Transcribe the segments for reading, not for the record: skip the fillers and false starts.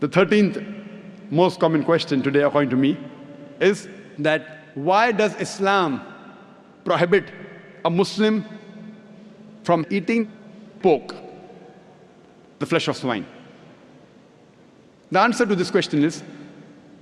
The 13th most common question today, according to me, is that why does Islam prohibit a Muslim from eating pork, the flesh of swine? The answer to this question is,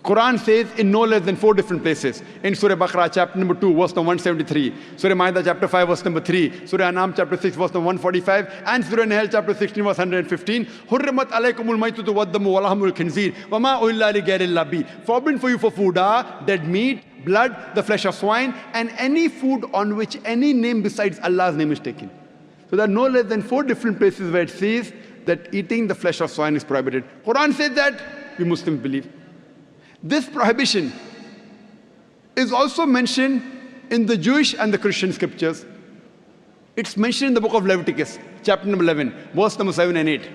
Quran says in no less than 4 different places. In Surah Baqarah, chapter number 2, verse number 173. Surah Ma'idah, chapter 5, verse number 3. Surah An'am, chapter 6, verse number 145. And Surah Nahl, chapter 16, verse 115. Hurrimat alaykumul maytutu waddamu walahmul khinzir. Wama uhilla li ghayrillah bi. Forbidden for you for food are dead meat, blood, the flesh of swine, and any food on which any name besides Allah's name is taken. So there are no less than 4 different places where it says that eating the flesh of swine is prohibited. Quran says that, we Muslims believe. This prohibition is also mentioned in the Jewish and the Christian scriptures. It's mentioned in the book of Leviticus, chapter number 11, verse number 7 and 8.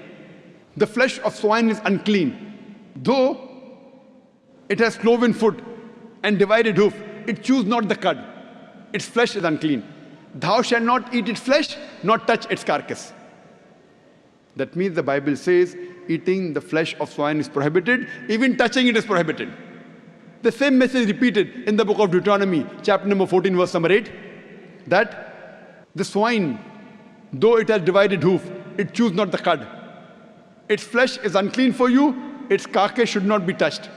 The flesh of swine is unclean. Though it has cloven foot and divided hoof, it chews not the cud. Its flesh is unclean. Thou shalt not eat its flesh, nor touch its carcass. That means the Bible says eating the flesh of swine is prohibited, even touching it is prohibited. The same message repeated in the book of Deuteronomy, chapter number 14, verse number 8, that the swine, though it has divided hoof, it chews not the cud. Its flesh is unclean for you, its carcass should not be touched.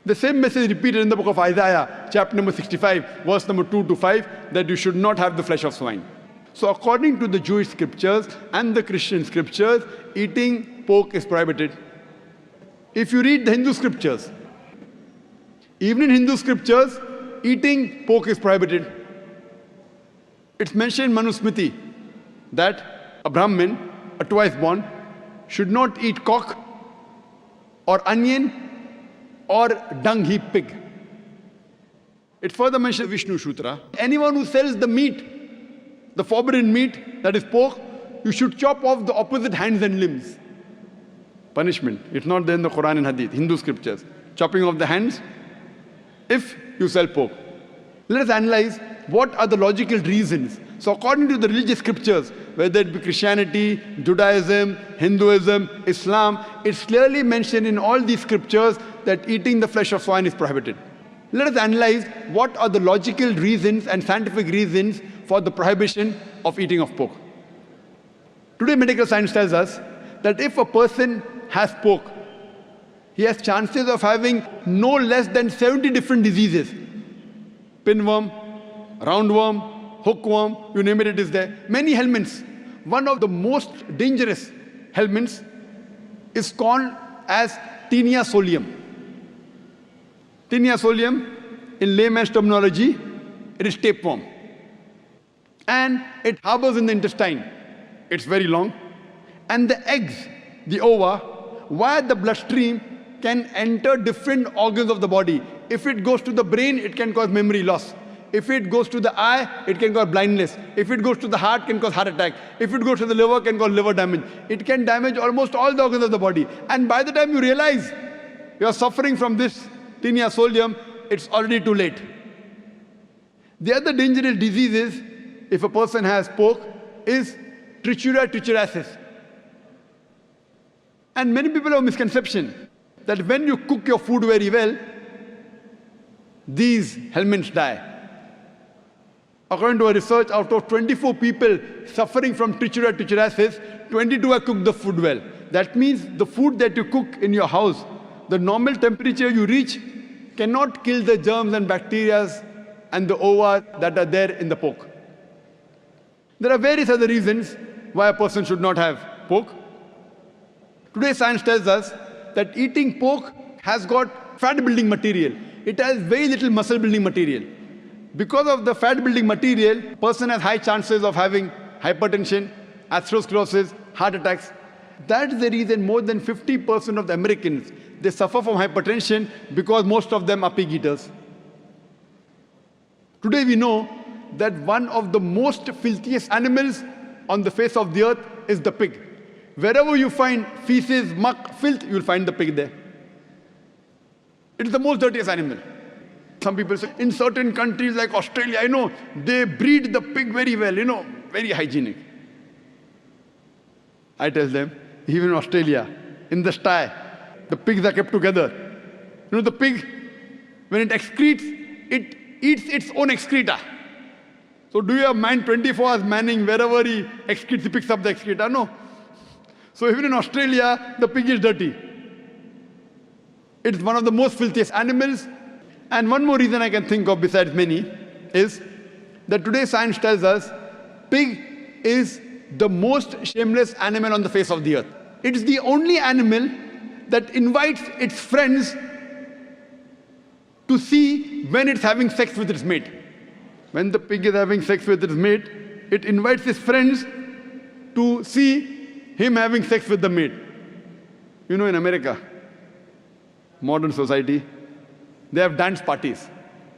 The same message repeated in the book of Isaiah, chapter number 65, verse number 2 to 5, that you should not have the flesh of swine. So according to the Jewish scriptures and the Christian scriptures, eating pork is prohibited. If you read the Hindu scriptures, even in Hindu scriptures, eating pork is prohibited. It's mentioned in Manusmriti that a Brahmin, a twice born, should not eat cock or onion or dung heap pig. It further mentions Vishnu Sutra. Anyone who sells the meat, the forbidden meat, that is pork, you should chop off the opposite hands and limbs. Punishment. It's not there in the Quran and Hadith, Hindu scriptures. Chopping off the hands if you sell pork. Let us analyze what are the logical reasons. So according to the religious scriptures, whether it be Christianity, Judaism, Hinduism, Islam, it's clearly mentioned in all these scriptures that eating the flesh of swine is prohibited. Let us analyze what are the logical reasons and scientific reasons for the prohibition of eating of pork. Today medical science tells us that if a person has pork, he has chances of having no less than 70 different diseases. Pinworm, roundworm, hookworm, you name it, it is there. Many helminths. One of the most dangerous helminths is called as Taenia solium. Taenia solium, in layman's terminology, it is tapeworm. And it harbors in the intestine. It's very long. And the eggs, the ova, via the bloodstream, can enter different organs of the body. If it goes to the brain, it can cause memory loss. If it goes to the eye, it can cause blindness. If it goes to the heart, it can cause heart attack. If it goes to the liver, it can cause liver damage. It can damage almost all the organs of the body. And by the time you realize you are suffering from this Taenia solium, it's already too late. The other dangerous diseases, if a person has pork, is trichuria trichuriasis. And many people have a misconception that when you cook your food very well, these helminths die. According to a research, out of 24 people suffering from trichuria trichuriasis, 22 have cooked the food well. That means the food that you cook in your house, the normal temperature you reach cannot kill the germs and bacteria and the ova that are there in the pork. There are various other reasons why a person should not have pork. Today science tells us that eating pork has got fat building material. It has very little muscle building material. Because of the fat building material, person has high chances of having hypertension, atherosclerosis, heart attacks. That's the reason more than 50% of the Americans, they suffer from hypertension because most of them are pig eaters. Today we know that one of the most filthiest animals on the face of the earth is the pig. Wherever you find feces, muck, filth, you'll find the pig there. It is the most dirtiest animal. Some people say, in certain countries like Australia, they breed the pig very well, very hygienic. I tell them, even in Australia, in the sty, The pigs are kept together. You know, the pig, when it excretes, it eats its own excreta. So do you have man 24 hours manning wherever he excretes, he picks up the excreta? No. So even in Australia, the pig is dirty. It's one of the most filthiest animals. And one more reason I can think of besides many is that today science tells us pig is the most shameless animal on the face of the earth. It's the only animal that invites its friends to see when it's having sex with its mate. When the pig is having sex with its mate, it invites its friends to see him having sex with the mate. You know, in America, modern society, they have dance parties.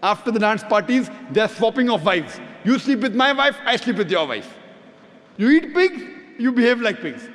After the dance parties, they are swapping of wives. You sleep with my wife, I sleep with your wife. You eat pigs, you behave like pigs.